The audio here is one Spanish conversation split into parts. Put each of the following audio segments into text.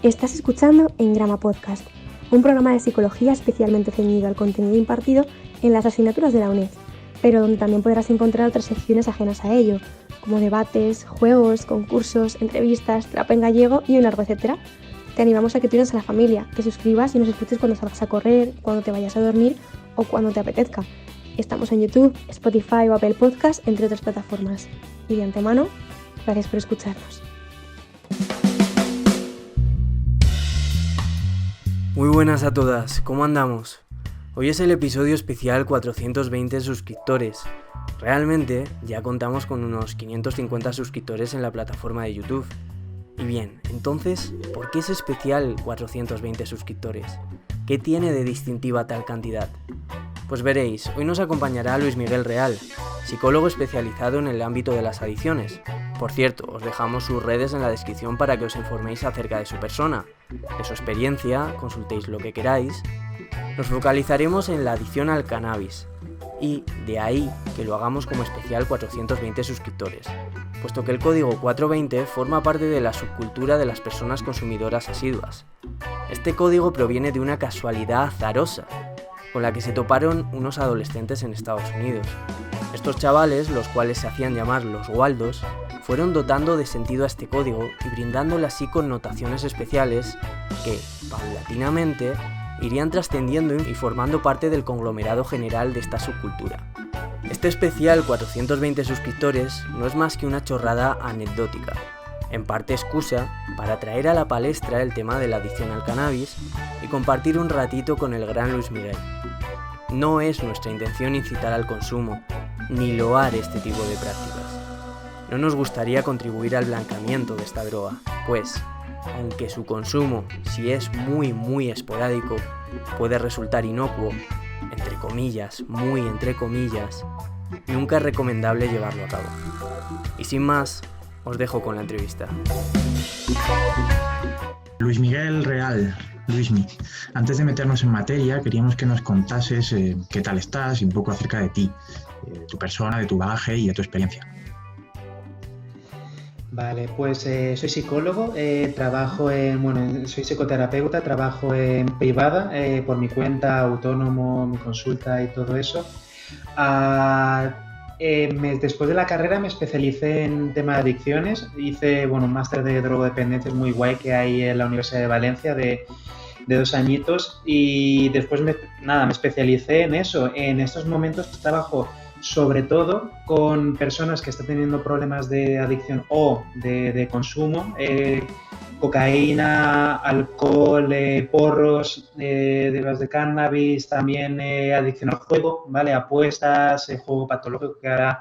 Estás escuchando Engrama Podcast, un programa de psicología especialmente ceñido al contenido impartido en las asignaturas de la UNED, pero donde también podrás encontrar otras secciones ajenas a ello, como debates, juegos, concursos, entrevistas, trap en gallego y un largo etcétera. Te animamos a que te unas a la familia, que suscribas y nos escuches cuando salgas a correr, cuando te vayas a dormir o cuando te apetezca. Estamos en YouTube, Spotify o Apple Podcast, entre otras plataformas. Y de antemano, gracias por escucharnos. Muy buenas a todas, ¿cómo andamos? Hoy es el episodio especial 420 suscriptores. Realmente ya contamos con unos 550 suscriptores en la plataforma de YouTube. Y bien, entonces, ¿por qué es especial 420 suscriptores? ¿Qué tiene de distintiva tal cantidad? Pues veréis, hoy nos acompañará Luis Miguel Real, psicólogo especializado en el ámbito de las adicciones. Por cierto, os dejamos sus redes en la descripción para que os informéis acerca de su persona, de su experiencia, consultéis lo que queráis. Nos focalizaremos en la adicción al cannabis, y de ahí que lo hagamos como especial 420 suscriptores, puesto que el código 420 forma parte de la subcultura de las personas consumidoras asiduas. Este código proviene de una casualidad azarosa, con la que se toparon unos adolescentes en Estados Unidos. Estos chavales, los cuales se hacían llamar los Waldos, fueron dotando de sentido a este código y brindándole así connotaciones especiales que, paulatinamente, irían trascendiendo y formando parte del conglomerado general de esta subcultura. Este especial 420 suscriptores no es más que una chorrada anecdótica, en parte excusa para traer a la palestra el tema de la adicción al cannabis y compartir un ratito con el gran Luis Miguel. No es nuestra intención incitar al consumo, ni loar este tipo de prácticas. No nos gustaría contribuir al blanqueamiento de esta droga, pues, aunque su consumo, si es muy esporádico, puede resultar inocuo, entre comillas, muy entre comillas, nunca es recomendable llevarlo a cabo. Y sin más, os dejo con la entrevista. Luis Miguel Real, Luismi, antes de meternos en materia, queríamos que nos contases qué tal estás y un poco acerca de ti, de tu persona, de tu bagaje y de tu experiencia. Vale, pues soy psicólogo, soy psicoterapeuta, trabajo en privada, por mi cuenta, autónomo, mi consulta y todo eso. Después de la carrera me especialicé en tema de adicciones, hice un máster de drogodependencias muy guay que hay en la Universidad de Valencia de 2 añitos y después me especialicé en eso. En estos momentos trabajo sobre todo con personas que están teniendo problemas de adicción o de consumo, cocaína, alcohol, porros, drogas de cannabis, también adicción al juego, ¿vale? Apuestas, juego patológico que ahora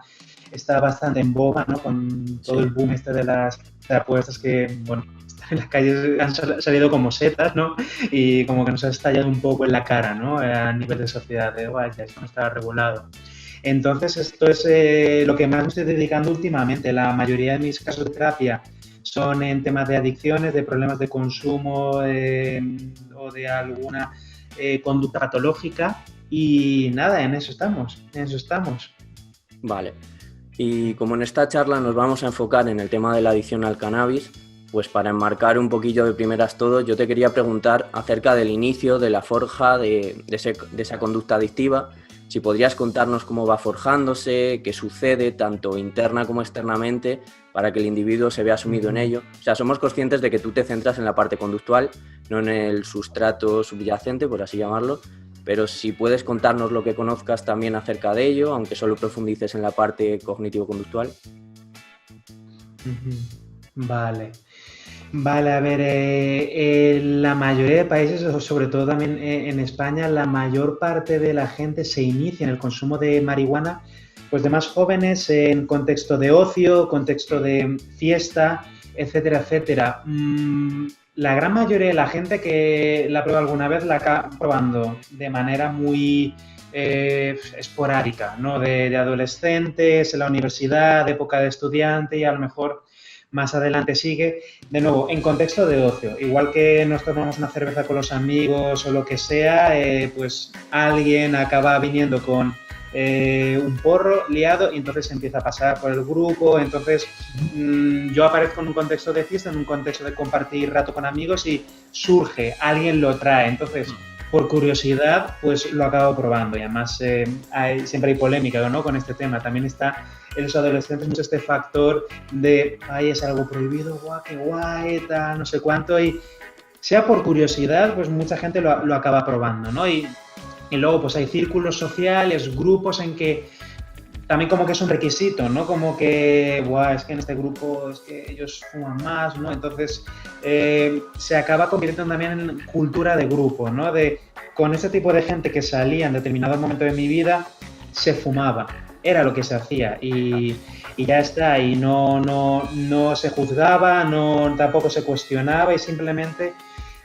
está bastante en boga, ¿no? Con todo el boom de las apuestas que, en las calles han salido como setas, ¿no? Y como que nos ha estallado un poco en la cara, ¿no? A nivel de sociedad, ya esto no está regulado. Entonces, esto es lo que más me estoy dedicando últimamente. La mayoría de mis casos de terapia son en temas de adicciones, de problemas de consumo o de alguna conducta patológica. Y nada, en eso estamos. Vale. Y como en esta charla nos vamos a enfocar en el tema de la adicción al cannabis, pues para enmarcar un poquillo de primeras todo, yo te quería preguntar acerca del inicio, de la forja de esa conducta adictiva. Si podrías contarnos cómo va forjándose, qué sucede tanto interna como externamente para que el individuo se vea sumido en ello. O sea, somos conscientes de que tú te centras en la parte conductual, no en el sustrato subyacente, por así llamarlo, pero si puedes contarnos lo que conozcas también acerca de ello, aunque solo profundices en la parte cognitivo-conductual. Vale, a ver, en la mayoría de países, sobre todo también en España, la mayor parte de la gente se inicia en el consumo de marihuana, pues de más jóvenes, en contexto de ocio, contexto de fiesta, etcétera, etcétera. La gran mayoría de la gente que la prueba alguna vez la acaba probando de manera muy esporádica, ¿no? De adolescentes, en la universidad, de época de estudiante y a lo mejor más adelante sigue, de nuevo, en contexto de ocio. Igual que nos tomamos una cerveza con los amigos o lo que sea, pues alguien acaba viniendo con un porro liado y entonces empieza a pasar por el grupo. Entonces yo aparezco en un contexto de fiesta, en un contexto de compartir rato con amigos y surge, alguien lo trae. Entonces, por curiosidad, pues lo acabo probando y además siempre hay polémica, ¿no?, con este tema. También está en los adolescentes mucho este factor de, ay, es algo prohibido, guau, qué guay, tal, no sé cuánto, y sea por curiosidad, pues mucha gente lo acaba probando, ¿no? Y luego pues hay círculos sociales, grupos en que también como que es un requisito, ¿no? Como que, guau, es que en este grupo es que ellos fuman más, ¿no? Entonces se acaba convirtiendo también en cultura de grupo, ¿no? Con este tipo de gente que salía en determinado momento de mi vida, se fumaba. Era lo que se hacía y ya está, y no se juzgaba, tampoco se cuestionaba y simplemente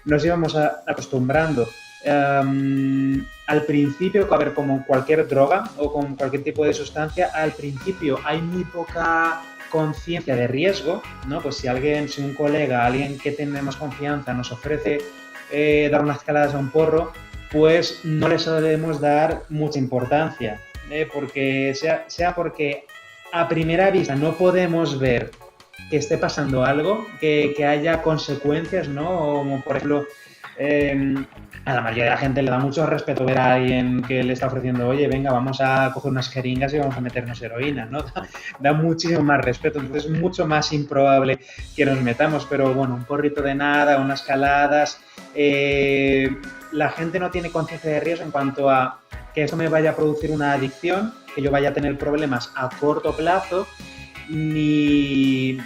nos íbamos acostumbrando. Al principio, a ver, como cualquier droga o con cualquier tipo de sustancia, al principio hay muy poca conciencia de riesgo, ¿no? Pues si un colega, alguien que tenemos confianza nos ofrece dar unas caladas a un porro, pues no le solemos dar mucha importancia, porque sea porque a primera vista no podemos ver que esté pasando algo, que haya consecuencias, ¿no? Como por ejemplo, a la mayoría de la gente le da mucho respeto ver a alguien que le está ofreciendo, oye, venga, vamos a coger unas jeringas y vamos a meternos heroína, ¿no? Da muchísimo más respeto, entonces es mucho más improbable que nos metamos, pero bueno, un porrito de nada, unas caladas, la gente no tiene conciencia de riesgo en cuanto a que eso me vaya a producir una adicción, que yo vaya a tener problemas a corto plazo, ni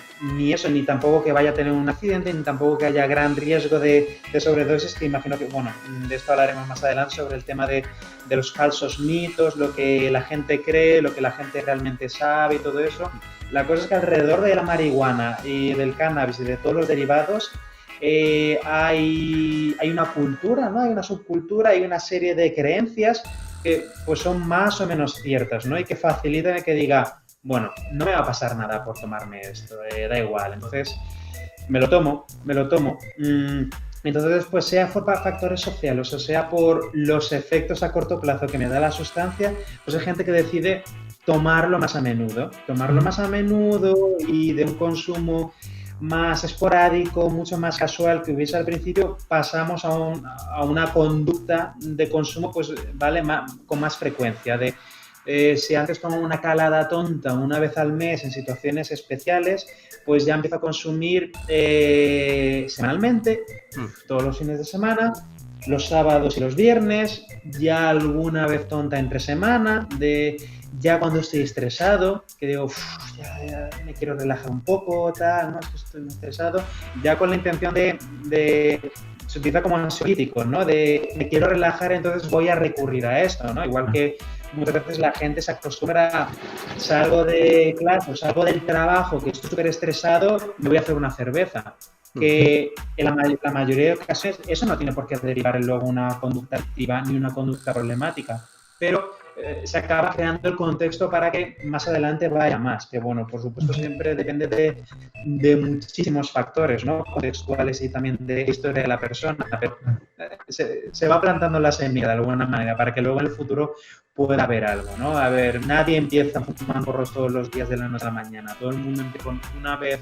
eso, ni tampoco que vaya a tener un accidente, ni tampoco que haya gran riesgo de sobredosis, que imagino que, bueno, de esto hablaremos más adelante sobre el tema de los falsos mitos, lo que la gente cree, lo que la gente realmente sabe y todo eso. La cosa es que alrededor de la marihuana y del cannabis y de todos los derivados hay una cultura, ¿no? Hay una subcultura, hay una serie de creencias que pues son más o menos ciertas, ¿no? Y que facilitan el que diga, bueno, no me va a pasar nada por tomarme esto, da igual. Entonces, me lo tomo. Entonces, pues sea por factores sociales o sea por los efectos a corto plazo que me da la sustancia, pues hay gente que decide tomarlo más a menudo y de un consumo más esporádico, mucho más casual que hubiese al principio, pasamos a una conducta de consumo, pues vale, con más frecuencia. Si antes tomo una calada tonta una vez al mes en situaciones especiales, pues ya empiezo a consumir semanalmente, todos los fines de semana, los sábados y los viernes, ya alguna vez tonta entre semana, ya cuando estoy estresado, que digo, ya me quiero relajar un poco, tal, no, es que estoy muy estresado, ya con la intención se utiliza como ansiolítico, ¿no? Me quiero relajar, entonces voy a recurrir a esto, ¿no? Igual que muchas veces la gente se acostumbra, salgo de clase, salgo del trabajo, que estoy súper estresado, me voy a hacer una cerveza. Que en la mayoría de ocasiones eso no tiene por qué derivar luego una conducta activa ni una conducta problemática, pero se acaba creando el contexto para que más adelante vaya más, que bueno, por supuesto siempre depende de muchísimos factores, ¿no? Contextuales y también de historia de la persona, pero se va plantando la semilla de alguna manera para que luego en el futuro pueda haber algo, ¿no? A ver, nadie empieza a fumar porros todos los días de la noche a la mañana, todo el mundo empieza una vez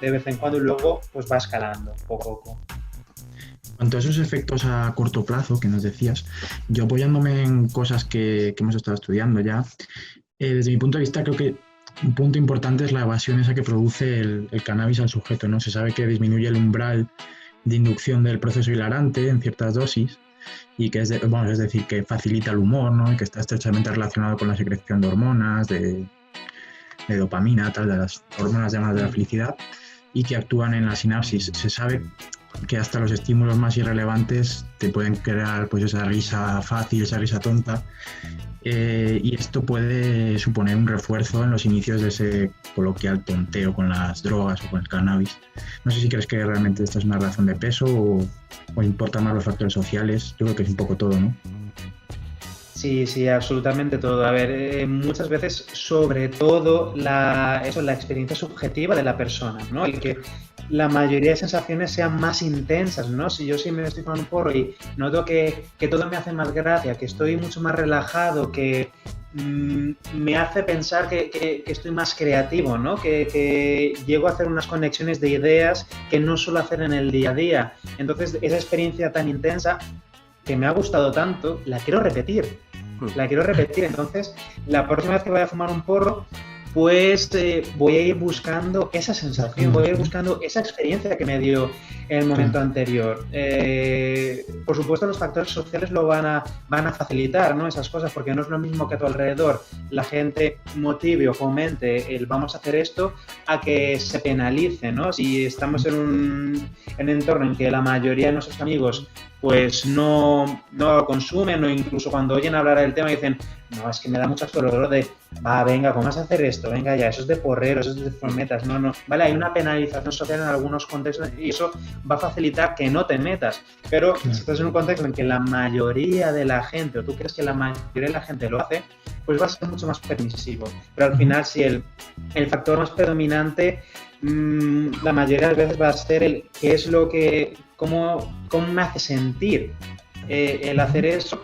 de vez en cuando y luego pues va escalando poco a poco. En cuanto a esos efectos a corto plazo que nos decías, yo apoyándome en cosas que hemos estado estudiando ya, desde mi punto de vista creo que un punto importante es la evasión esa que produce el cannabis al sujeto, ¿no? Se sabe que disminuye el umbral de inducción del proceso hilarante en ciertas dosis y que es decir, que facilita el humor, ¿no? Y que está estrechamente relacionado con la secreción de hormonas, de dopamina, tal, de las hormonas llamadas de la felicidad, y que actúan en la sinapsis. Se sabe que hasta los estímulos más irrelevantes te pueden crear pues esa risa fácil, esa risa tonta, y esto puede suponer un refuerzo en los inicios de ese coloquial tonteo con las drogas o con el cannabis. No sé si crees que realmente esta es una razón de peso o importan más los factores sociales. Yo creo que es un poco todo, ¿no? Sí, absolutamente todo. A ver, muchas veces, sobre todo, la experiencia subjetiva de la persona, ¿no? El que la mayoría de sensaciones sean más intensas, ¿no? Si yo sí me estoy fumando un porro y noto que todo me hace más gracia, que estoy mucho más relajado, que me hace pensar que estoy más creativo, ¿no? Que llego a hacer unas conexiones de ideas que no suelo hacer en el día a día. Entonces, esa experiencia tan intensa que me ha gustado tanto, la quiero repetir. Entonces, la próxima vez que vaya a fumar un porro, pues voy a ir buscando esa sensación, voy a ir buscando esa experiencia que me dio en el momento anterior. Por supuesto, los factores sociales lo van a facilitar, ¿no? Esas cosas, porque no es lo mismo que a tu alrededor la gente motive o fomente el vamos a hacer esto, a que se penalice, ¿no? Si estamos en un entorno en que la mayoría de nuestros amigos pues no lo consumen, o incluso cuando oyen hablar del tema dicen, no, es que me da mucho dolor de, venga, ¿cómo vas a hacer esto? Venga ya, eso es de porrero, eso es de formetas, no. Vale, hay una penalización social en algunos contextos y eso va a facilitar que no te metas, pero si estás en un contexto en que la mayoría de la gente, o tú crees que la mayoría de la gente lo hace, pues va a ser mucho más permisivo. Pero al final, si el factor más predominante, la mayoría de las veces va a ser el qué es lo que, cómo me hace sentir el hacer eso,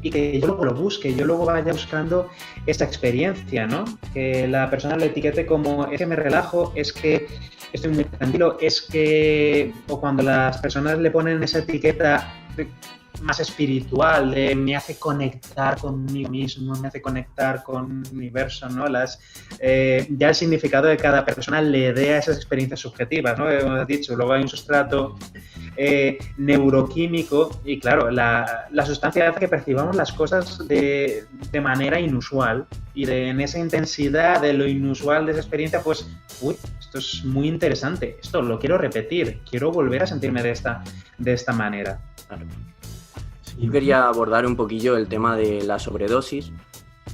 y que yo luego lo busque, yo luego vaya buscando esa experiencia, ¿no? Que la persona lo etiquete como es que me relajo, es que estoy muy tranquilo, es que, o cuando las personas le ponen esa etiqueta más espiritual, de me hace conectar conmigo mismo, me hace conectar con el universo, ¿no? Ya el significado de cada persona le dé a esas experiencias subjetivas, ¿no? Como has dicho, luego hay un sustrato neuroquímico y claro, la sustancia hace que percibamos las cosas de manera inusual y en esa intensidad de lo inusual de esa experiencia, pues, esto es muy interesante, esto lo quiero repetir, quiero volver a sentirme de esta manera. Claro. Yo quería abordar un poquillo el tema de la sobredosis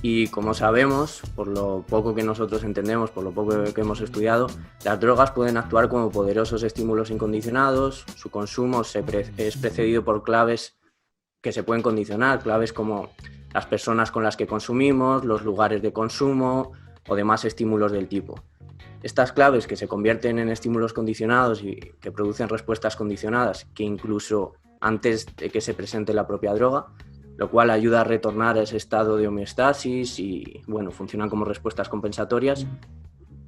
y como sabemos, por lo poco que nosotros entendemos, por lo poco que hemos estudiado, las drogas pueden actuar como poderosos estímulos incondicionados, su consumo es precedido por claves que se pueden condicionar, claves como las personas con las que consumimos, los lugares de consumo o demás estímulos del tipo. Estas claves que se convierten en estímulos condicionados y que producen respuestas condicionadas, que incluso antes de que se presente la propia droga, lo cual ayuda a retornar a ese estado de homeostasis y, funcionan como respuestas compensatorias.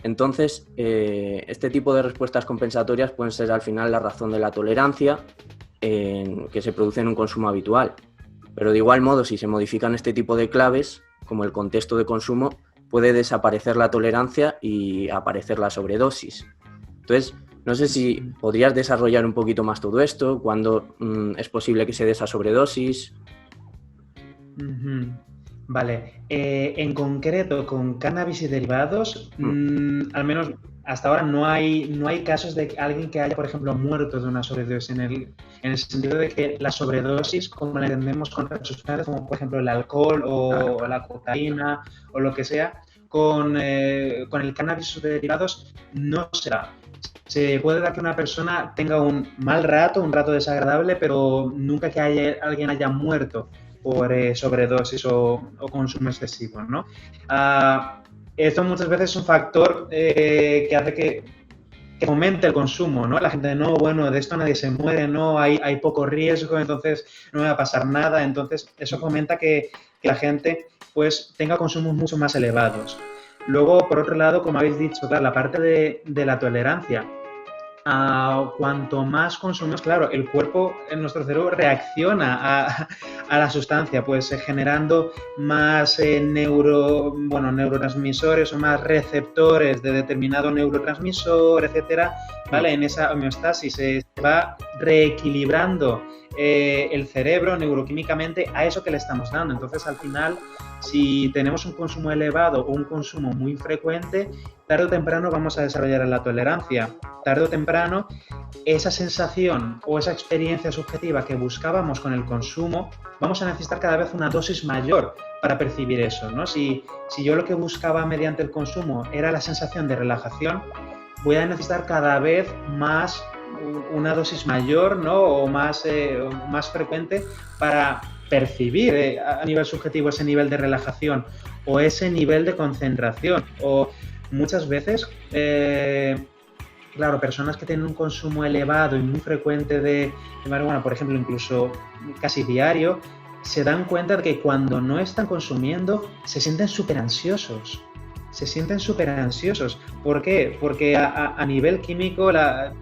Entonces, este tipo de respuestas compensatorias pueden ser al final la razón de la tolerancia que se produce en un consumo habitual. Pero de igual modo, si se modifican este tipo de claves, como el contexto de consumo, puede desaparecer la tolerancia y aparecer la sobredosis. Entonces, no sé si podrías desarrollar un poquito más todo esto, cuándo es posible que se dé esa sobredosis. Vale, en concreto con cannabis y derivados, al menos hasta ahora no hay casos de alguien que haya, por ejemplo, muerto de una sobredosis en el sentido de que la sobredosis, como la entendemos con otras sustancias, como por ejemplo el alcohol o la cocaína o lo que sea, con el cannabis y sus derivados no será. Se puede dar que una persona tenga un mal rato, un rato desagradable, pero nunca que alguien haya muerto por sobredosis o consumo excesivo, ¿no? Esto muchas veces es un factor que hace que fomente el consumo, ¿no? La gente, no, bueno, de esto nadie se muere, no, hay poco riesgo, entonces no me va a pasar nada. Entonces eso fomenta que la gente pues tenga consumos mucho más elevados. Luego, por otro lado, como habéis dicho, claro, la parte de la tolerancia. Cuanto más consumimos, claro, el cuerpo, en nuestro cerebro, reacciona a la sustancia, pues generando más neurotransmisores o más receptores de determinado neurotransmisor, etcétera, ¿vale? En esa homeostasis se va reequilibrando el cerebro neuroquímicamente a eso que le estamos dando. Entonces, al final, si tenemos un consumo elevado o un consumo muy frecuente, tarde o temprano vamos a desarrollar la tolerancia. Tarde o temprano, esa sensación o esa experiencia subjetiva que buscábamos con el consumo, vamos a necesitar cada vez una dosis mayor para percibir eso, ¿no? Si yo lo que buscaba mediante el consumo era la sensación de relajación, voy a necesitar cada vez más una dosis mayor, ¿no? O más frecuente para percibir a nivel subjetivo ese nivel de relajación o ese nivel de concentración. O muchas veces claro, personas que tienen un consumo elevado y muy frecuente de marihuana, por ejemplo, incluso casi diario, se dan cuenta de que cuando no están consumiendo se sienten súper ansiosos. Se sienten súper ansiosos. ¿Por qué? Porque a nivel químico el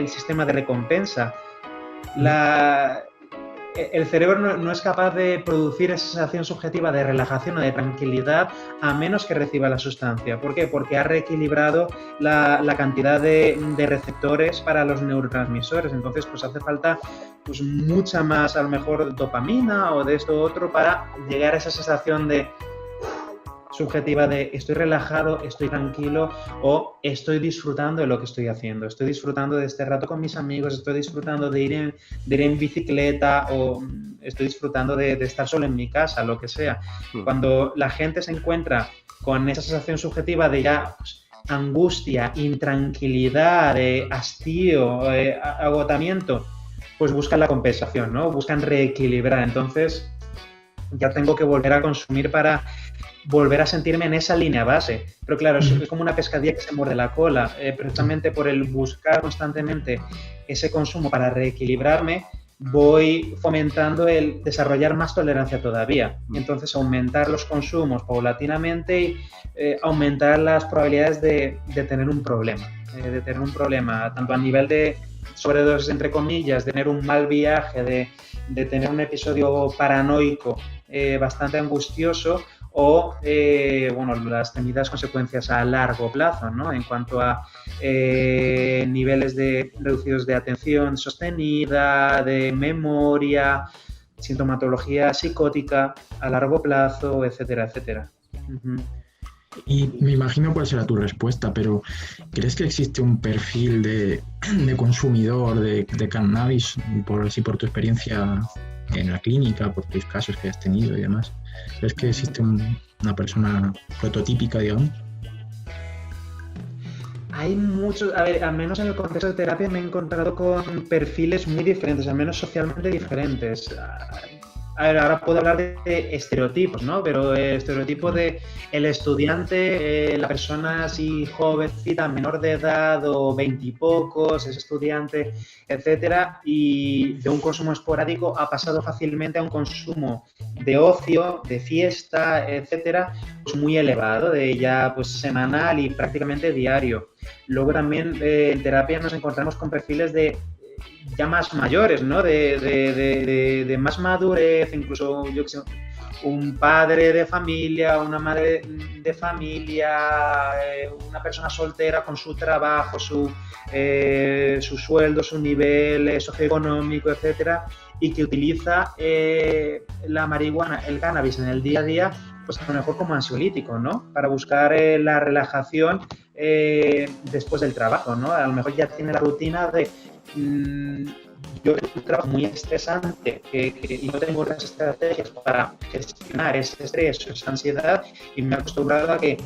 sistema de recompensa. El cerebro no es capaz de producir esa sensación subjetiva de relajación o de tranquilidad a menos que reciba la sustancia. ¿Por qué? Porque ha reequilibrado la cantidad de receptores para los neurotransmisores. Entonces, pues hace falta pues mucha más, a lo mejor, dopamina o de esto u otro para llegar a esa sensación de subjetiva de estoy relajado, estoy tranquilo o estoy disfrutando de lo que estoy haciendo, estoy disfrutando de este rato con mis amigos, estoy disfrutando de ir en bicicleta o estoy disfrutando de estar solo en mi casa, lo que sea. Cuando la gente se encuentra con esa sensación subjetiva de ya pues, angustia, intranquilidad, hastío, agotamiento, pues buscan la compensación, ¿no? Buscan reequilibrar. Entonces ya tengo que volver a consumir para volver a sentirme en esa línea base. Pero claro, es como una pescadilla que se muerde la cola. Precisamente por el buscar constantemente ese consumo para reequilibrarme, voy fomentando el desarrollar más tolerancia todavía. Entonces, aumentar los consumos paulatinamente y aumentar las probabilidades de tener un problema. Tanto a nivel de sobredosis, entre comillas, de tener un mal viaje, de tener un episodio paranoico bastante angustioso, o las temidas consecuencias a largo plazo, ¿no? En cuanto a niveles reducidos de atención sostenida, de memoria, sintomatología psicótica a largo plazo, etcétera, etcétera. Y me imagino cuál será tu respuesta, pero ¿crees que existe un perfil de consumidor de cannabis, por tu experiencia en la clínica, por tus casos que has tenido y demás? ¿Crees que existe una persona prototípica, digamos? Hay muchos, a ver, al menos en el contexto de terapia me he encontrado con perfiles muy diferentes, al menos socialmente diferentes. A ver, ahora puedo hablar de estereotipos, ¿no? Pero estereotipo de el estudiante, la persona así jovencita, menor de edad o veintipocos, es estudiante, etcétera, y de un consumo esporádico ha pasado fácilmente a un consumo de ocio, de fiesta, etcétera, pues muy elevado, de ya pues semanal y prácticamente diario. Luego también en terapia nos encontramos con perfiles de ya más mayores, ¿no? De más madurez, incluso yo que sé, un padre de familia, una madre de familia, una persona soltera con su trabajo, su sueldo, su nivel socioeconómico, etcétera, y que utiliza la marihuana, el cannabis en el día a día, pues a lo mejor como ansiolítico, ¿no? Para buscar la relajación después del trabajo, ¿no? A lo mejor ya tiene la rutina de yo tengo un trabajo muy estresante y no tengo las estrategias para gestionar ese estrés, esa ansiedad, y me he acostumbrado a que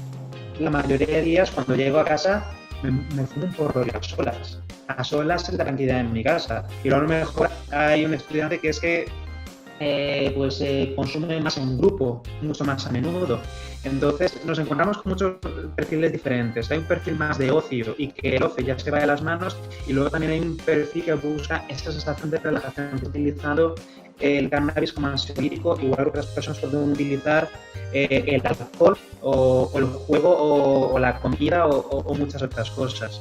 la mayoría de días cuando llego a casa me fumo un porro a solas en la tranquilidad en mi casa. Y luego a lo mejor hay un estudiante que es que consume más en grupo, mucho más a menudo. Entonces nos encontramos con muchos perfiles diferentes. Hay un perfil más de ocio y que el ocio ya se va de las manos, y luego también hay un perfil que busca esta sensación de relajación utilizando el cannabis como ansiolítico, igual que otras personas pueden utilizar el alcohol o el juego o la comida o muchas otras cosas.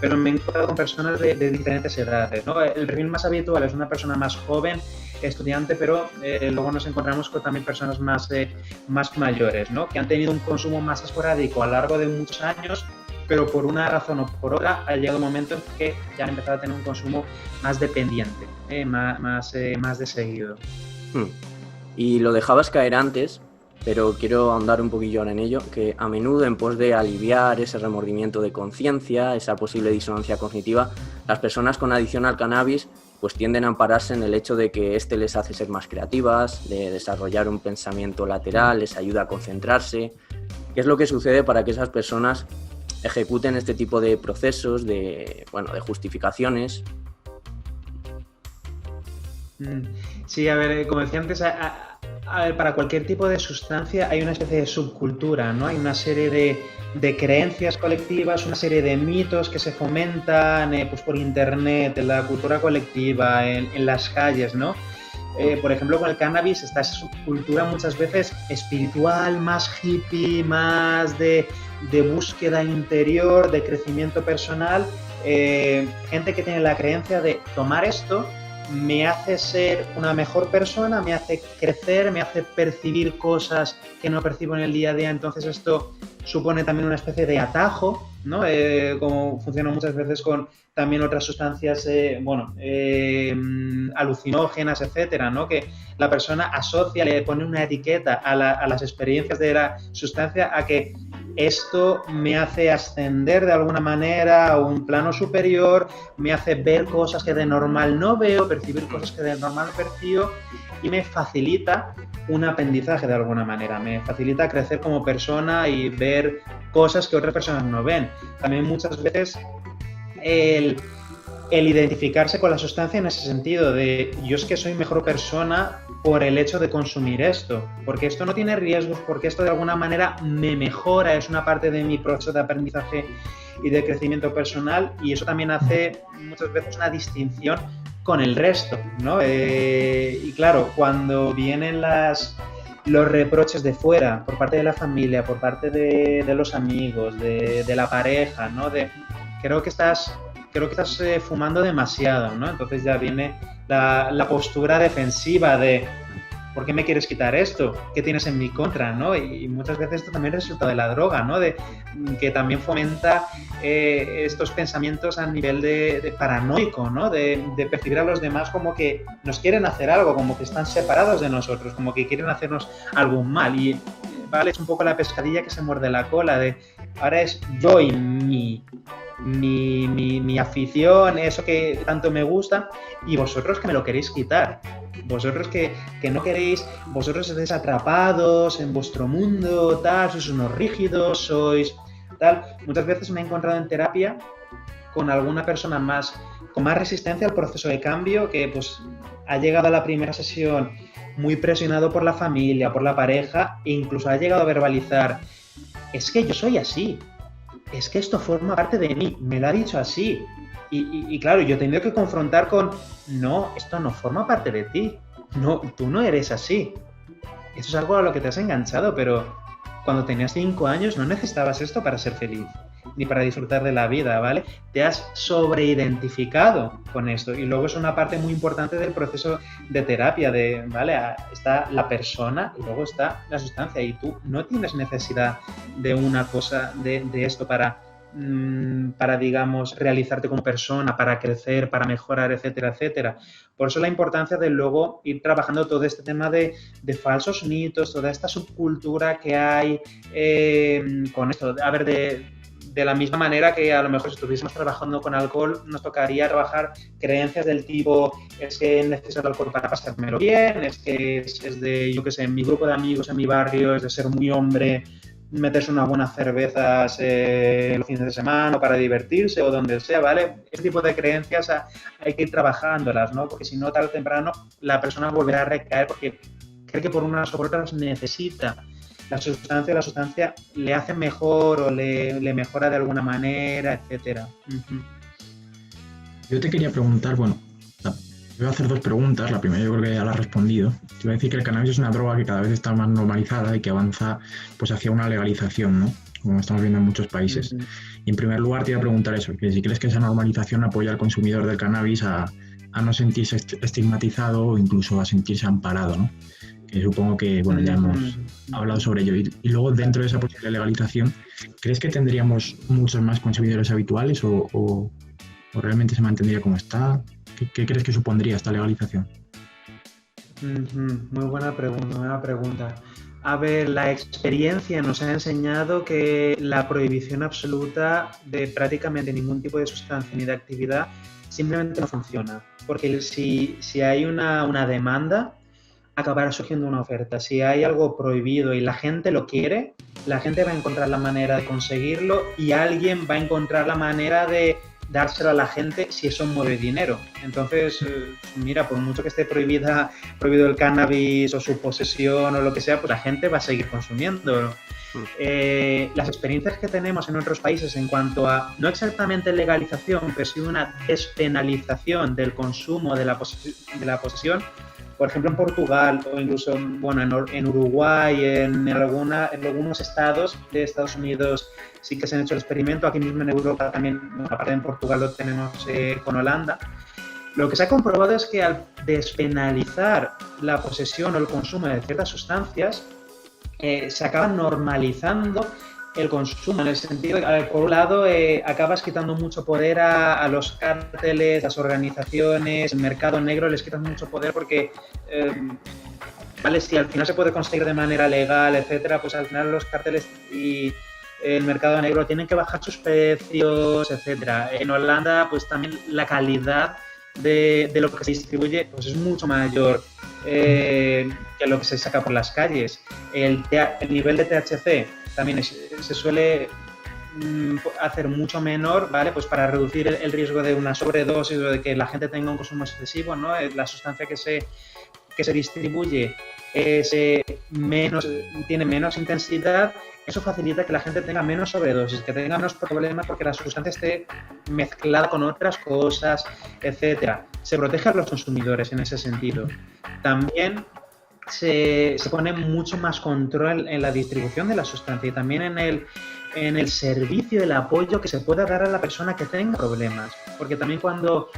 Pero me he encontrado con personas de diferentes edades, ¿no? El perfil más habitual es una persona más joven, estudiante, pero luego nos encontramos con también personas más mayores, ¿no? Que han tenido un consumo más esporádico a lo largo de muchos años, pero por una razón o por otra ha llegado un momento en que ya han empezado a tener un consumo más dependiente, más de seguido. Y lo dejabas caer antes, pero quiero ahondar un poquillo ahora en ello, que a menudo en pos de aliviar ese remordimiento de conciencia, esa posible disonancia cognitiva, las personas con adicción al cannabis pues tienden a ampararse en el hecho de que este les hace ser más creativas, de desarrollar un pensamiento lateral, les ayuda a concentrarse. ¿Qué es lo que sucede para que esas personas ejecuten este tipo de procesos, de justificaciones? Sí, a ver, como decía antes, A ver, para cualquier tipo de sustancia hay una especie de subcultura, ¿no? Hay una serie de creencias colectivas, una serie de mitos que se fomentan pues por internet, en la cultura colectiva, en las calles, ¿no? Por ejemplo, con el cannabis está esa subcultura muchas veces espiritual, más hippie, más de búsqueda interior, de crecimiento personal. Gente que tiene la creencia de tomar esto me hace ser una mejor persona, me hace crecer, me hace percibir cosas que no percibo en el día a día. Entonces esto supone también una especie de atajo, ¿no? Como funciona muchas veces con también otras sustancias, alucinógenas, etcétera, ¿no? Que la persona asocia, le pone una etiqueta a las experiencias de la sustancia a que esto me hace ascender de alguna manera a un plano superior, me hace ver cosas que de normal no veo, percibir cosas que de normal no percibo y me facilita un aprendizaje de alguna manera, me facilita crecer como persona y ver cosas que otras personas no ven. También muchas veces el identificarse con la sustancia en ese sentido de yo es que soy mejor persona por el hecho de consumir esto, porque esto no tiene riesgos, porque esto de alguna manera me mejora, es una parte de mi proceso de aprendizaje y de crecimiento personal, y eso también hace muchas veces una distinción con el resto, ¿no? Y claro, cuando vienen los reproches de fuera, por parte de la familia, por parte de los amigos, de la pareja, ¿no? Creo que estás fumando demasiado, ¿no? Entonces ya viene la postura defensiva de ¿por qué me quieres quitar esto? ¿Qué tienes en mi contra? ¿No? Y muchas veces esto también resulta de la droga, ¿no? Que también fomenta estos pensamientos a nivel de paranoico, ¿no? De percibir a los demás como que nos quieren hacer algo, como que están separados de nosotros, como que quieren hacernos algo mal. Y vale, es un poco la pescadilla que se muerde la cola de ahora es yo y mi afición, eso que tanto me gusta, y vosotros que me lo queréis quitar. Vosotros que no queréis, vosotros estáis atrapados en vuestro mundo, tal, sois unos rígidos, sois tal. Muchas veces me he encontrado en terapia con alguna persona con más resistencia al proceso de cambio, que pues ha llegado a la primera sesión muy presionado por la familia, por la pareja, e incluso ha llegado a verbalizar, es que yo soy así. Es que esto forma parte de mí, me lo ha dicho así. Y claro, yo he tenido que confrontar con, no, esto no forma parte de ti. No, tú no eres así. Eso es algo a lo que te has enganchado, pero cuando tenías 5 años no necesitabas esto para ser feliz, ni para disfrutar de la vida, ¿vale? Te has sobreidentificado con esto. Y luego es una parte muy importante del proceso de terapia, ¿vale? Está la persona y luego está la sustancia. Y tú no tienes necesidad de una cosa, de esto para, digamos, realizarte como persona, para crecer, para mejorar, etcétera, etcétera. Por eso la importancia de luego ir trabajando todo este tema de falsos mitos, toda esta subcultura que hay con esto. A ver, de la misma manera que a lo mejor si estuviésemos trabajando con alcohol, nos tocaría trabajar creencias del tipo, es que necesito el alcohol para pasármelo bien, es que es de, yo qué sé, en mi grupo de amigos, en mi barrio, es de ser muy hombre, meterse unas buenas cervezas los fines de semana o para divertirse o donde sea, ¿vale? Este tipo de creencias hay que ir trabajándolas, ¿no? Porque si no, tarde o temprano, la persona volverá a recaer porque cree que por unas o por otras necesita la sustancia le hace mejor o le mejora de alguna manera, etcétera. Uh-huh. Yo te quería preguntar, bueno, voy a hacer 2 preguntas. La primera yo creo que ya la has respondido. Te iba a decir que el cannabis es una droga que cada vez está más normalizada y que avanza pues hacia una legalización, ¿no? Como estamos viendo en muchos países. Uh-huh. Y en primer lugar te iba a preguntar eso, que si crees que esa normalización apoya al consumidor del cannabis a no sentirse estigmatizado o incluso a sentirse amparado, ¿no? Que supongo que, bueno, ya hemos hablado sobre ello. Y luego, dentro de esa posible legalización, ¿crees que tendríamos muchos más consumidores habituales o realmente se mantendría como está? ¿Qué crees que supondría esta legalización? Muy buena pregunta. A ver, la experiencia nos ha enseñado que la prohibición absoluta de prácticamente ningún tipo de sustancia ni de actividad simplemente no funciona. Porque si hay una demanda, acabará surgiendo una oferta. Si hay algo prohibido y la gente lo quiere, la gente va a encontrar la manera de conseguirlo y alguien va a encontrar la manera de dárselo a la gente si eso mueve dinero. Entonces, mira, por mucho que esté prohibido el cannabis o su posesión o lo que sea, pues la gente va a seguir consumiendo. Las experiencias que tenemos en otros países en cuanto a, no exactamente legalización, pero sí una despenalización del consumo de la posesión, por ejemplo en Portugal o incluso en Uruguay, en algunos estados de Estados Unidos sí que se han hecho el experimento, aquí mismo en Europa también, aparte en Portugal lo tenemos con Holanda. Lo que se ha comprobado es que al despenalizar la posesión o el consumo de ciertas sustancias, se acaba normalizando el consumo, en el sentido de que, por un lado, acabas quitando mucho poder a los cárteles, las organizaciones, el mercado negro, les quitas mucho poder porque, vale, si al final se puede conseguir de manera legal, etcétera, pues al final los cárteles y el mercado negro tienen que bajar sus precios, etcétera. En Holanda, pues también la calidad de lo que se distribuye pues es mucho mayor que lo que se saca por las calles. El nivel de THC también se suele hacer mucho menor, ¿vale? Pues para reducir el riesgo de una sobredosis o de que la gente tenga un consumo excesivo, ¿no? La sustancia que se distribuye tiene menos intensidad. Eso facilita que la gente tenga menos sobredosis, que tenga menos problemas porque la sustancia esté mezclada con otras cosas, etcétera. Se protege a los consumidores en ese sentido. También se pone mucho más control en la distribución de la sustancia y también en el servicio, el apoyo que se pueda dar a la persona que tenga problemas. Porque también cuando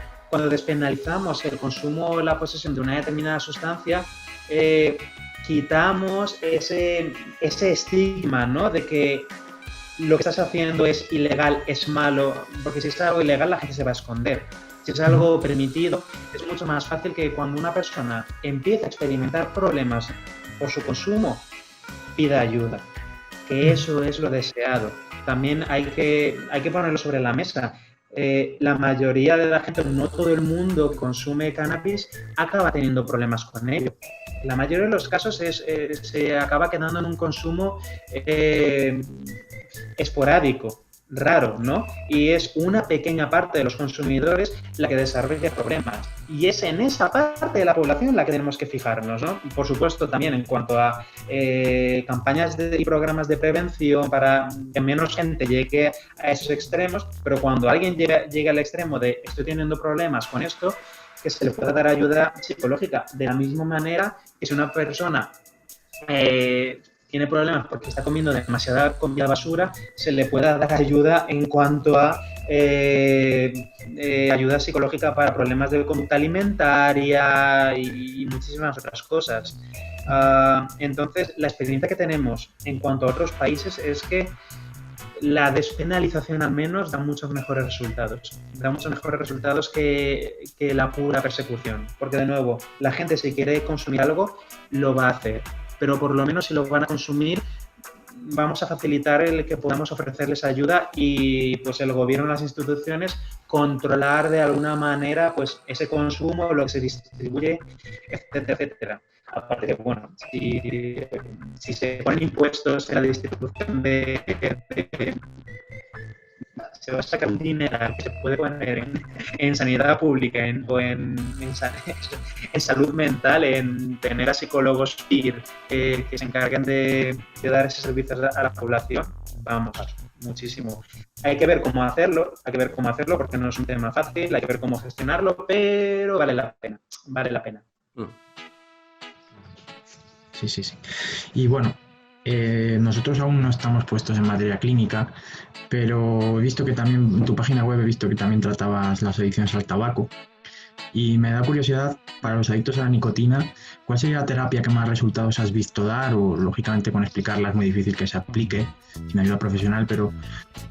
despenalizamos el consumo o la posesión de una determinada sustancia, quitamos ese estigma, ¿no? De que lo que estás haciendo es ilegal, es malo, porque si es algo ilegal la gente se va a esconder. Si es algo permitido, es mucho más fácil que cuando una persona empieza a experimentar problemas por su consumo, pida ayuda, que eso es lo deseado. También hay que ponerlo sobre la mesa. La mayoría de la gente, no todo el mundo que consume cannabis acaba teniendo problemas con ello. La mayoría de los casos se acaba quedando en un consumo esporádico, raro, ¿no? Y es una pequeña parte de los consumidores la que desarrolla problemas. Y es en esa parte de la población en la que tenemos que fijarnos, ¿no? Por supuesto, también en cuanto a campañas y programas de prevención para que menos gente llegue a esos extremos, pero cuando alguien llega al extremo de estoy teniendo problemas con esto, que se le pueda dar ayuda psicológica. De la misma manera que si una persona tiene problemas porque está comiendo demasiada comida basura, se le pueda dar ayuda en cuanto a ayuda psicológica para problemas de conducta alimentaria y muchísimas otras cosas. Entonces, la experiencia que tenemos en cuanto a otros países es que la despenalización al menos da muchos mejores resultados. Da muchos mejores resultados que la pura persecución. Porque, de nuevo, la gente si quiere consumir algo, lo va a hacer. Pero por lo menos si lo van a consumir, vamos a facilitar el que podamos ofrecerles ayuda y pues el gobierno, las instituciones, controlar de alguna manera pues ese consumo, lo que se distribuye, etcétera, etcétera. Aparte que, bueno, si se ponen impuestos en la distribución se va a sacar un dinero que se puede poner en sanidad pública o en salud mental, en tener a psicólogos que se encarguen de dar esos servicios a la población. Vamos, muchísimo. Hay que ver cómo hacerlo porque no es un tema fácil, hay que ver cómo gestionarlo, pero vale la pena. Sí. Y bueno, nosotros aún no estamos puestos en materia clínica, pero he visto que también en tu página web tratabas las adicciones al tabaco y me da curiosidad, para los adictos a la nicotina, ¿cuál sería la terapia que más resultados has visto dar? O lógicamente con explicarla es muy difícil que se aplique sin ayuda profesional, pero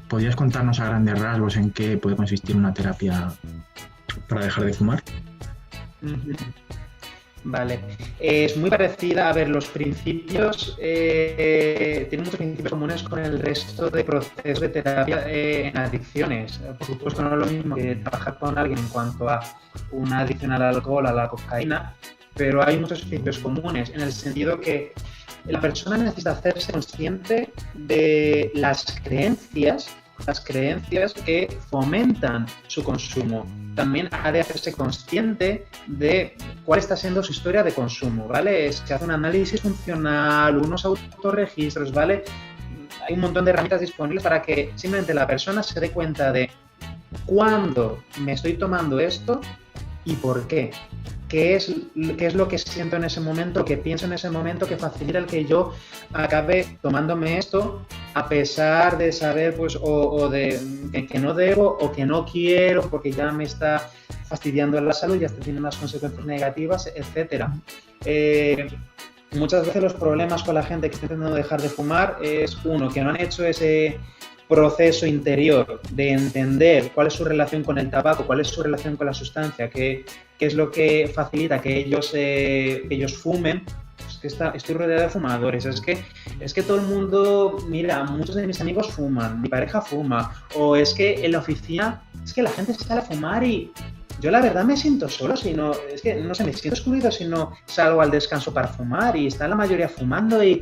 ¿podrías contarnos a grandes rasgos en qué puede consistir una terapia para dejar de fumar? Vale, es muy parecida, a ver, los principios, tienen muchos principios comunes con el resto de procesos de terapia en adicciones. Por supuesto no es lo mismo que trabajar con alguien en cuanto a una adicción al alcohol, a la cocaína, pero hay muchos principios comunes en el sentido que la persona necesita hacerse consciente de las creencias las creencias que fomentan su consumo. También ha de hacerse consciente de cuál está siendo su historia de consumo, ¿vale? Se hace un análisis funcional, unos autorregistros, ¿vale? Hay un montón de herramientas disponibles para que simplemente la persona se dé cuenta de cuándo me estoy tomando esto y por qué. ¿Qué es lo que siento en ese momento, qué pienso en ese momento que facilita el que yo acabe tomándome esto a pesar de saber, pues, o de que no debo o que no quiero porque ya me está fastidiando la salud, ya está teniendo unas consecuencias negativas, etcétera. Muchas veces los problemas con la gente que está intentando dejar de fumar es, uno, que no han hecho ese proceso interior de entender cuál es su relación con el tabaco, cuál es su relación con la sustancia, qué es lo que facilita que ellos fumen. Es que estoy rodeado de fumadores, es que todo el mundo, mira, muchos de mis amigos fuman, mi pareja fuma, o es que en la oficina, es que la gente sale a fumar y yo la verdad me siento solo, es que no sé, me siento excluido si no salgo al descanso para fumar y está la mayoría fumando y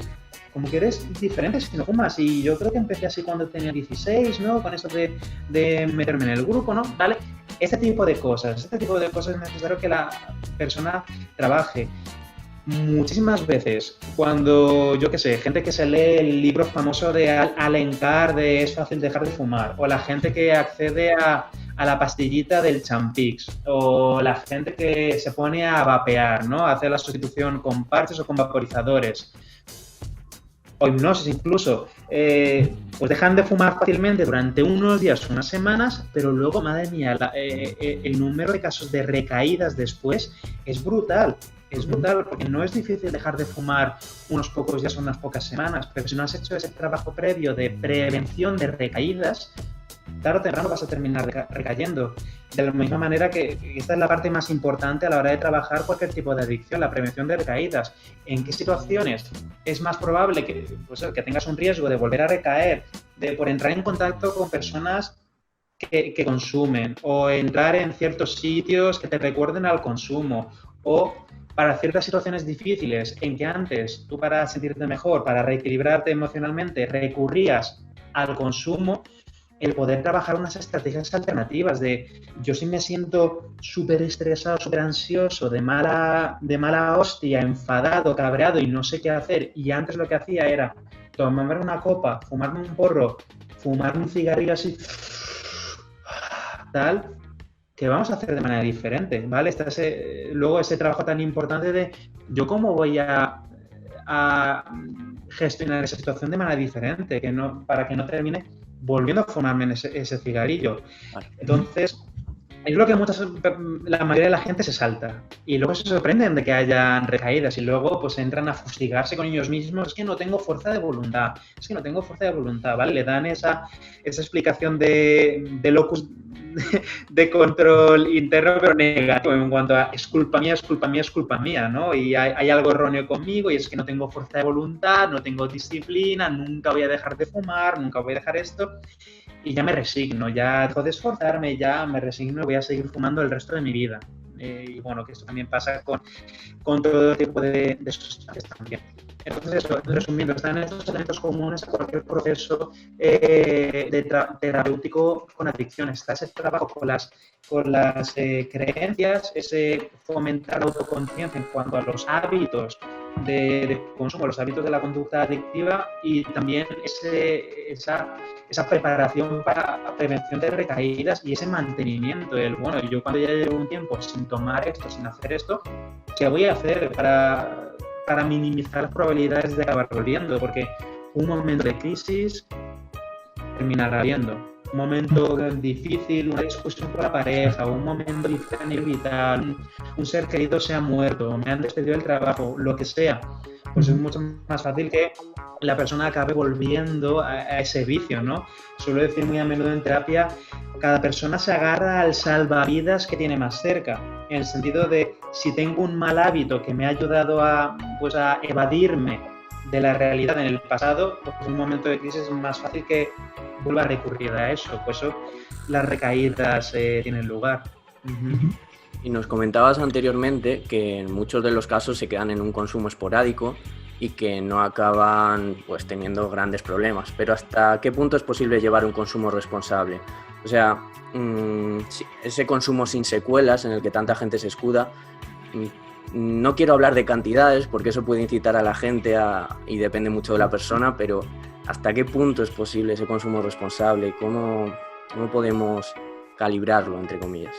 como que eres diferente si no fumas. Y yo creo que empecé así cuando tenía 16, ¿no? Con eso de meterme en el grupo, ¿no? ¿Vale? Este tipo de cosas es necesario que la persona trabaje. Muchísimas veces, cuando, yo qué sé, gente que se lee el libro famoso de Alencar de Es fácil dejar de fumar, o la gente que accede a la pastillita del Champix, o la gente que se pone a vapear, ¿no? A hacer la sustitución con parches o con vaporizadores, o hipnosis incluso, pues dejan de fumar fácilmente durante unos días, unas semanas, pero luego, madre mía, el número de casos de recaídas después es brutal. Es brutal porque no es difícil dejar de fumar unos pocos días o unas pocas semanas, pero si no has hecho ese trabajo previo de prevención de recaídas, tarde o temprano vas a terminar recayendo. De la misma manera que esta es la parte más importante a la hora de trabajar cualquier tipo de adicción, la prevención de recaídas. ¿En qué situaciones es más probable que tengas un riesgo de volver a recaer por entrar en contacto con personas que consumen, o entrar en ciertos sitios que te recuerden al consumo, o para ciertas situaciones difíciles en que antes tú, para sentirte mejor, para reequilibrarte emocionalmente, recurrías al consumo? El poder trabajar unas estrategias alternativas de, yo si me siento súper estresado, súper ansioso, de mala hostia, enfadado, cabreado y no sé qué hacer, y antes lo que hacía era tomarme una copa, fumarme un porro, fumarme un cigarrillo así, tal, que vamos a hacer de manera diferente, ¿vale? Luego ese trabajo tan importante de yo cómo voy a gestionar esa situación de manera diferente, para que no termine volviendo a fumarme en ese cigarrillo. Entonces, es lo que la mayoría de la gente se salta y luego se sorprenden de que hayan recaídas y luego pues entran a fustigarse con ellos mismos. Es que no tengo fuerza de voluntad, ¿vale? Le dan esa explicación de locus de control interno, pero negativo, en cuanto a es culpa mía, ¿no? Y hay algo erróneo conmigo y es que no tengo fuerza de voluntad, no tengo disciplina, nunca voy a dejar de fumar, nunca voy a dejar esto. Y ya me resigno, ya dejo de esforzarme, ya me resigno y voy a seguir fumando el resto de mi vida. Y bueno, que esto también pasa con todo tipo de sustancias también. Entonces, resumiendo, están estos elementos comunes a cualquier proceso terapéutico con adicciones. Está ese trabajo con las creencias, ese fomentar autoconciencia en cuanto a los hábitos de consumo, los hábitos de la conducta adictiva, y también esa preparación para la prevención de recaídas y ese mantenimiento. Bueno, yo cuando ya llevo un tiempo sin tomar esto, sin hacer esto, ¿qué voy a hacer para minimizar las probabilidades de acabar volviendo? Porque un momento de crisis terminará habiendo. Un momento difícil, una discusión con la pareja, un momento difícil a nivel vital, un ser querido se ha muerto, me han despedido del trabajo, lo que sea, pues es mucho más fácil que la persona acabe volviendo a ese vicio, ¿no? Suelo decir muy a menudo en terapia, cada persona se agarra al salvavidas que tiene más cerca, en el sentido de, si tengo un mal hábito que me ha ayudado a evadirme de la realidad en el pasado, pues en un momento de crisis es más fácil que vuelva a recurrir a eso. Pues eso, las recaídas tienen lugar. Y nos comentabas anteriormente que en muchos de los casos se quedan en un consumo esporádico y que no acaban pues teniendo grandes problemas. Pero ¿hasta qué punto es posible llevar un consumo responsable? O sea, ese consumo sin secuelas en el que tanta gente se escuda. No quiero hablar de cantidades porque eso puede incitar a la gente y depende mucho de la persona, pero ¿hasta qué punto es posible ese consumo responsable? ¿Cómo podemos calibrarlo, entre comillas?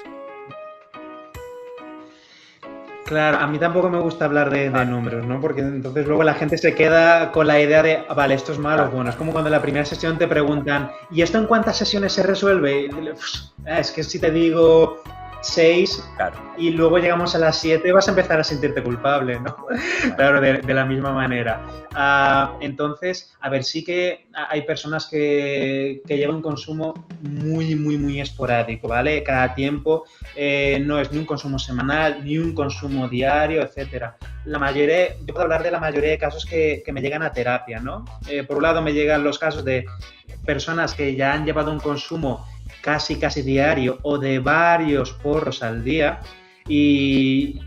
Claro, a mí tampoco me gusta hablar de números, ¿no? Porque entonces luego la gente se queda con la idea de, vale, esto es malo. Bueno, es como cuando en la primera sesión te preguntan, ¿y esto en cuántas sesiones se resuelve? Es que si te digo 6, claro, y luego llegamos a las 7, vas a empezar a sentirte culpable, ¿no? Claro, de la misma manera. Entonces, a ver, sí que hay personas que llevan un consumo muy, muy, muy esporádico, ¿vale? Cada tiempo no es ni un consumo semanal, ni un consumo diario, etcétera. Yo puedo hablar de la mayoría de casos que me llegan a terapia, ¿no? Por un lado me llegan los casos de personas que ya han llevado un consumo casi diario o de varios porros al día y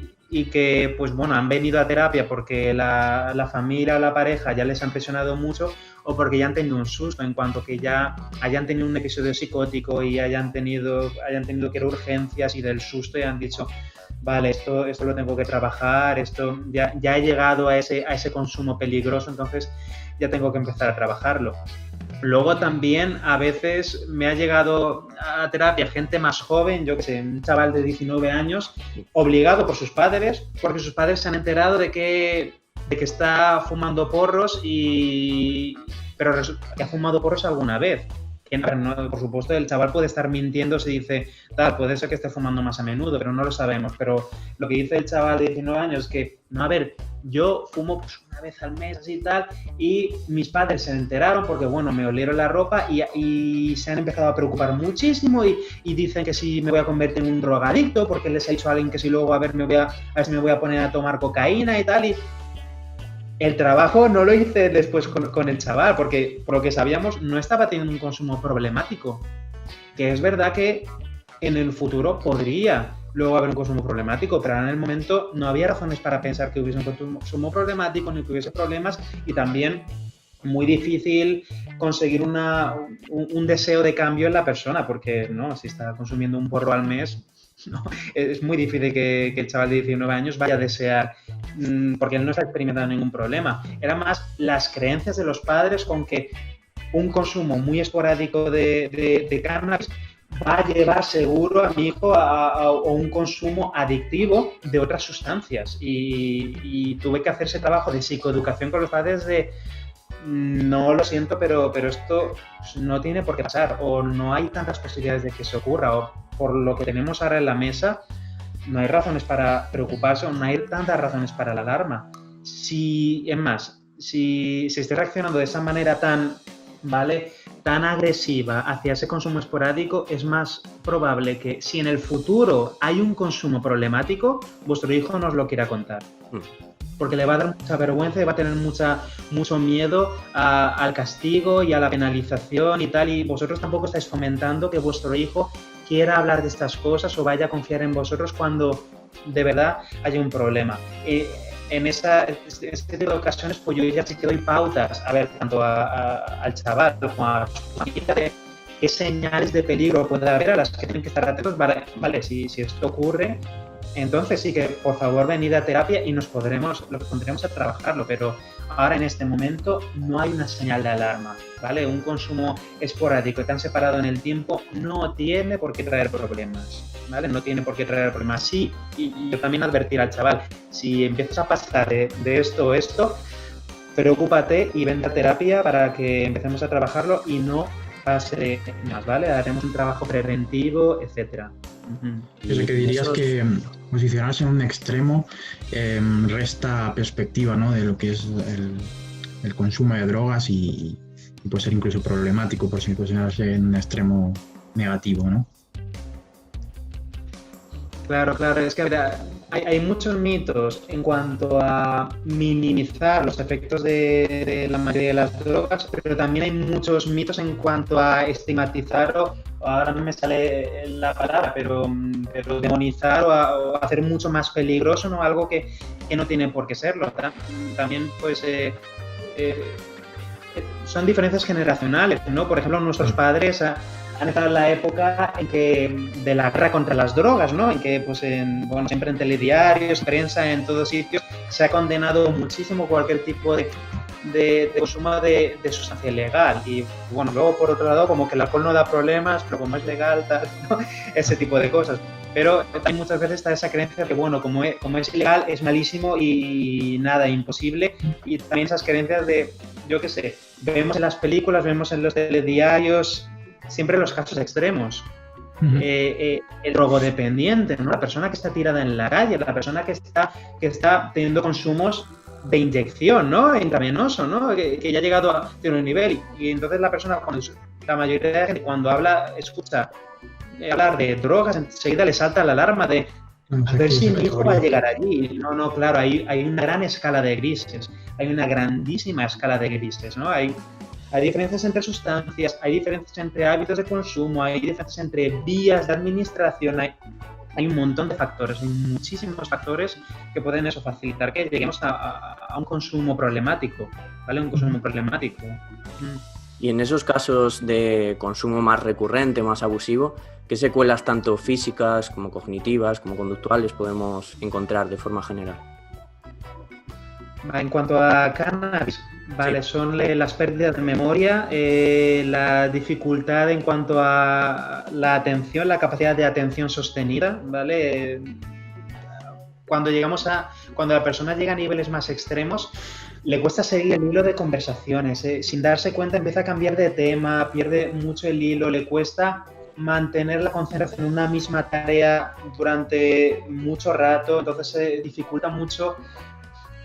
que, pues bueno, han venido a terapia porque la familia o la pareja ya les han presionado mucho o porque ya han tenido un susto en cuanto que ya hayan tenido un episodio psicótico y hayan tenido que ir a urgencias y del susto y han dicho, vale, esto lo tengo que trabajar, esto ya he llegado a ese consumo peligroso, entonces ya tengo que empezar a trabajarlo. Luego también a veces me ha llegado a terapia gente más joven, yo que sé, un chaval de 19 años, obligado por sus padres, porque sus padres se han enterado de que está fumando porros pero que ha fumado porros alguna vez. Que no, por supuesto, el chaval puede estar mintiendo si dice, tal, puede ser que esté fumando más a menudo, pero no lo sabemos. Pero lo que dice el chaval de 19 años es que, no, a ver, yo fumo pues una vez al mes así y tal, y mis padres se enteraron porque, bueno, me olieron la ropa y se han empezado a preocupar muchísimo y dicen que si me voy a convertir en un drogadicto porque les ha dicho a alguien que si luego, a ver si me voy a poner a tomar cocaína y tal, y el trabajo no lo hice después con el chaval, porque por lo que sabíamos no estaba teniendo un consumo problemático. Que es verdad que en el futuro podría luego haber un consumo problemático, pero en el momento no había razones para pensar que hubiese un consumo problemático ni que hubiese problemas y también muy difícil conseguir un deseo de cambio en la persona, porque no, si está consumiendo un porro al mes, no, es muy difícil que el chaval de 19 años vaya a desear, porque él no está experimentando ningún problema. Era más las creencias de los padres con que un consumo muy esporádico de cannabis va a llevar seguro a mi hijo a un consumo adictivo de otras sustancias. Y tuve que hacer ese trabajo de psicoeducación con los padres de no, lo siento, pero esto no tiene por qué pasar, o no hay tantas posibilidades de que eso ocurra, o por lo que tenemos ahora en la mesa, no hay razones para preocuparse, o no hay tantas razones para la alarma. Si estoy reaccionando de esa manera tan agresiva hacia ese consumo esporádico, es más probable que si en el futuro hay un consumo problemático, vuestro hijo no os lo quiera contar. Porque le va a dar mucha vergüenza y va a tener mucho miedo al castigo y a la penalización y tal, y vosotros tampoco estáis fomentando que vuestro hijo quiera hablar de estas cosas o vaya a confiar en vosotros cuando de verdad haya un problema. En este tipo de ocasiones, pues yo ya sí que doy pautas, a ver, tanto al chaval como a su familia, de qué señales de peligro puede haber a las que tienen que estar atentos. Vale, si esto ocurre, entonces sí que por favor venid a terapia y nos pondremos a trabajarlo, pero ahora en este momento no hay una señal de alarma, ¿vale? Un consumo esporádico y tan separado en el tiempo no tiene por qué traer problemas, ¿vale? No tiene por qué traer problemas. Sí, y yo también advertir al chaval, si empiezas a pasar de esto, preocúpate y ven a terapia para que empecemos a trabajarlo y no pase más, ¿vale? Haremos un trabajo preventivo, etcétera. Yo sé que dirías que posicionarse en un extremo resta perspectiva, ¿no?, de lo que es el consumo de drogas y puede ser incluso problemático por si posicionarse en un extremo negativo, ¿no? Claro, es que hay muchos mitos en cuanto a minimizar los efectos de la mayoría de las drogas, pero también hay muchos mitos en cuanto a estigmatizar ahora no me sale la palabra, pero demonizar o hacer mucho más peligroso, ¿no? Algo que no tiene por qué serlo. También, pues, son diferencias generacionales, ¿no? Por ejemplo, nuestros padres han estado en la época en que de la guerra contra las drogas, ¿no? En que, pues, siempre en telediarios, prensa, en todos sitios, se ha condenado muchísimo cualquier tipo de consumo de sustancia ilegal. Y, bueno, luego, por otro lado, como que el alcohol no da problemas, pero como es legal, tal, ¿no? Ese tipo de cosas. Pero hay muchas veces está esa creencia que, bueno, como es ilegal, es malísimo y nada, imposible. Y también esas creencias de, yo qué sé, vemos en las películas, vemos en los telediarios, siempre los casos extremos. Uh-huh. El drogodependiente, ¿no? La persona que está tirada en la calle, la persona que está teniendo consumos de inyección, ¿no? Intravenoso, ¿no? Que ya ha llegado a un nivel. Y entonces la persona, la mayoría de la gente, cuando escucha hablar de drogas, enseguida le salta la alarma de a ver si mi hijo va a llegar allí. No, claro, hay una gran escala de grises, hay una grandísima escala de grises, ¿no? Hay diferencias entre sustancias, hay diferencias entre hábitos de consumo, hay diferencias entre vías de administración, hay un montón de factores, hay muchísimos factores que pueden eso facilitar que lleguemos a un consumo problemático, ¿vale? Un consumo problemático. Y en esos casos de consumo más recurrente, más abusivo, ¿qué secuelas tanto físicas como cognitivas, como conductuales podemos encontrar de forma general? En cuanto a cannabis, vale, sí. Son las pérdidas de memoria, la dificultad en cuanto a la atención, la capacidad de atención sostenida, ¿vale? Cuando la persona llega a niveles más extremos, le cuesta seguir el hilo de conversaciones, sin darse cuenta empieza a cambiar de tema, pierde mucho el hilo, le cuesta mantener la concentración en una misma tarea durante mucho rato, entonces se dificulta mucho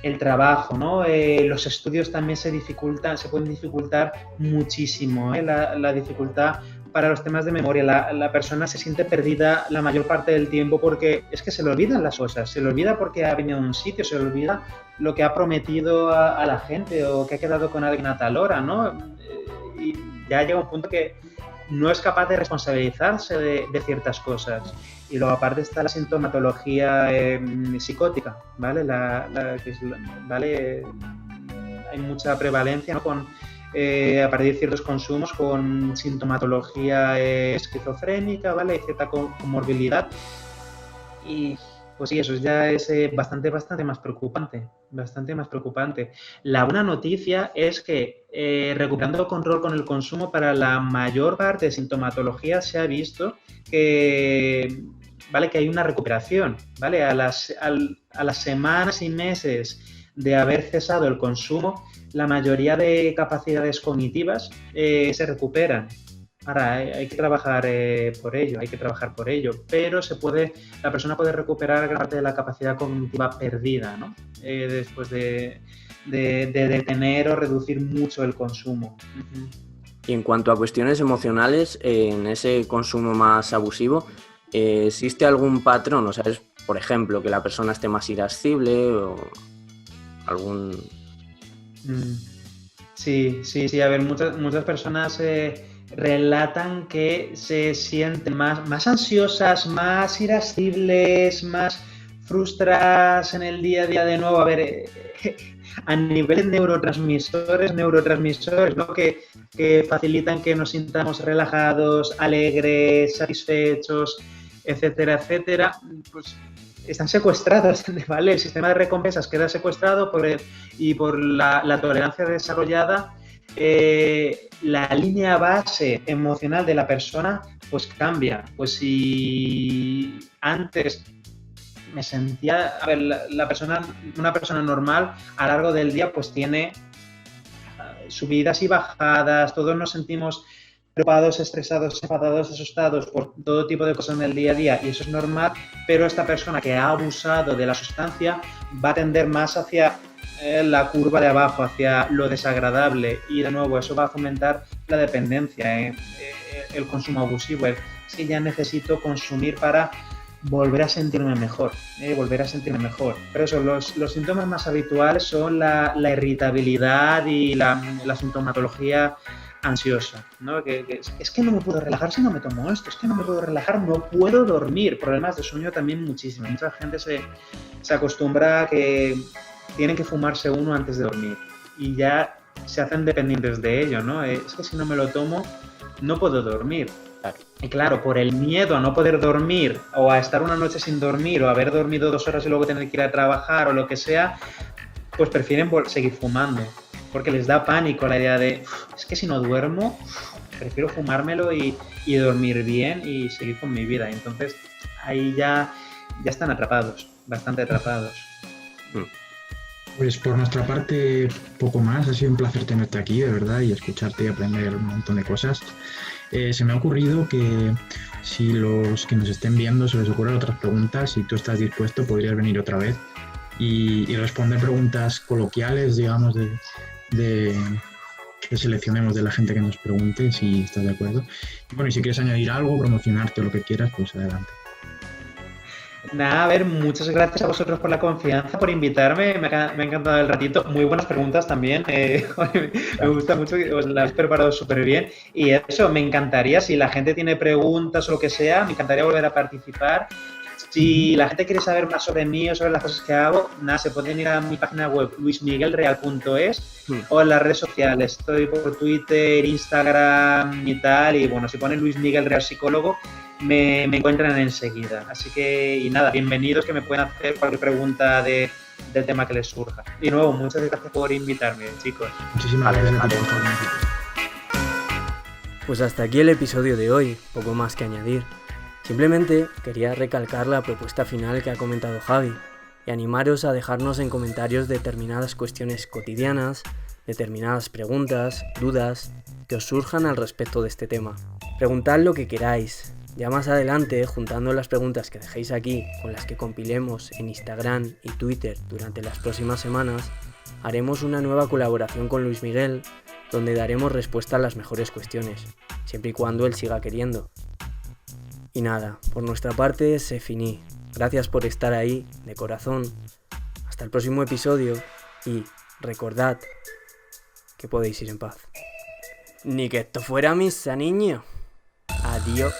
el trabajo, ¿no? Los estudios también se pueden dificultar muchísimo, la dificultad para los temas de memoria. La persona se siente perdida la mayor parte del tiempo porque es que se le olvidan las cosas, se le olvida porque ha venido a un sitio, se le olvida lo que ha prometido a la gente o que ha quedado con alguien a tal hora, ¿no? Y ya llega un punto que no es capaz de responsabilizarse de ciertas cosas. Y luego aparte está la sintomatología psicótica, ¿vale? ¿Vale? Hay mucha prevalencia, ¿no? A partir de ciertos consumos con sintomatología esquizofrénica, ¿vale? Hay cierta comorbilidad. Y pues sí, eso ya es bastante más preocupante, La buena noticia es que recuperando control con el consumo para la mayor parte de sintomatología se ha visto que, ¿vale? Que hay una recuperación, ¿vale? A las semanas y meses de haber cesado el consumo, la mayoría de capacidades cognitivas se recuperan. Ahora, hay que trabajar por ello, pero la persona puede recuperar gran parte de la capacidad cognitiva perdida, ¿no? Después de detener o reducir mucho el consumo. Uh-huh. Y en cuanto a cuestiones emocionales, en ese consumo más abusivo, ¿existe algún patrón? O sea, es, por ejemplo, que la persona esté más irascible o algún... Sí. A ver, muchas personas relatan que se sienten más ansiosas, más irascibles, más frustradas en el día a día de nuevo. A ver, a nivel de neurotransmisores, ¿no? Que facilitan que nos sintamos relajados, alegres, satisfechos, etcétera, pues están secuestrados, ¿vale? El sistema de recompensas queda secuestrado y por la tolerancia desarrollada, la línea base emocional de la persona pues cambia. Pues si antes me sentía, a ver, una persona normal a lo largo del día pues tiene subidas y bajadas, todos nos sentimos preocupados, estresados, enfadados, asustados por todo tipo de cosas en el día a día y eso es normal, pero esta persona que ha abusado de la sustancia va a tender más hacia la curva de abajo, hacia lo desagradable y de nuevo eso va a fomentar la dependencia, el consumo abusivo, es que ya necesito consumir para volver a sentirme mejor. Pero eso, los síntomas más habituales son la irritabilidad y la sintomatología ansioso, ¿no? Es que no me puedo relajar si no me tomo esto, es que no me puedo relajar, no puedo dormir. Problemas de sueño también muchísimo. Mucha gente se acostumbra a que tienen que fumarse uno antes de dormir y ya se hacen dependientes de ello, ¿no? Es que si no me lo tomo, no puedo dormir. Y claro, por el miedo a no poder dormir o a estar una noche sin dormir o haber dormido 2 horas y luego tener que ir a trabajar o lo que sea, pues prefieren seguir fumando porque les da pánico la idea de es que si no duermo, prefiero fumármelo y dormir bien y seguir con mi vida. Entonces ahí ya están atrapados, bastante atrapados. Pues por nuestra parte, poco más. Ha sido un placer tenerte aquí, de verdad, y escucharte y aprender un montón de cosas. Se me ha ocurrido que si los que nos estén viendo se les ocurren otras preguntas, si tú estás dispuesto, podrías venir otra vez y responder preguntas coloquiales, digamos, que seleccionemos de la gente que nos pregunte, si estás de acuerdo. Y bueno, y si quieres añadir algo, promocionarte o lo que quieras, pues adelante. Nada, a ver, muchas gracias a vosotros por la confianza, por invitarme, me ha encantado el ratito, muy buenas preguntas también, me gusta mucho, os las has preparado súper bien y eso, me encantaría, si la gente tiene preguntas o lo que sea, me encantaría volver a participar. Si la gente quiere saber más sobre mí o sobre las cosas que hago, nada, se pueden ir a mi página web luismiguelreal.es o en las redes sociales. Estoy por Twitter, Instagram y tal. Y bueno, si ponen Luis Miguel Real Psicólogo, me encuentran enseguida. Así que, y nada, bienvenidos, que me pueden hacer cualquier pregunta del tema que les surja. Y de nuevo, muchas gracias por invitarme, chicos. Muchísimas gracias a ti. Pues hasta aquí el episodio de hoy, poco más que añadir. Simplemente quería recalcar la propuesta final que ha comentado Javi y animaros a dejarnos en comentarios determinadas cuestiones cotidianas, determinadas preguntas, dudas que os surjan al respecto de este tema. Preguntad lo que queráis. Ya más adelante, juntando las preguntas que dejéis aquí con las que compilemos en Instagram y Twitter durante las próximas semanas, haremos una nueva colaboración con Luis Miguel donde daremos respuesta a las mejores cuestiones, siempre y cuando él siga queriendo. Y nada, por nuestra parte, c'est fini. Gracias por estar ahí, de corazón. Hasta el próximo episodio y recordad que podéis ir en paz. Ni que esto fuera misa, niño. Adiós.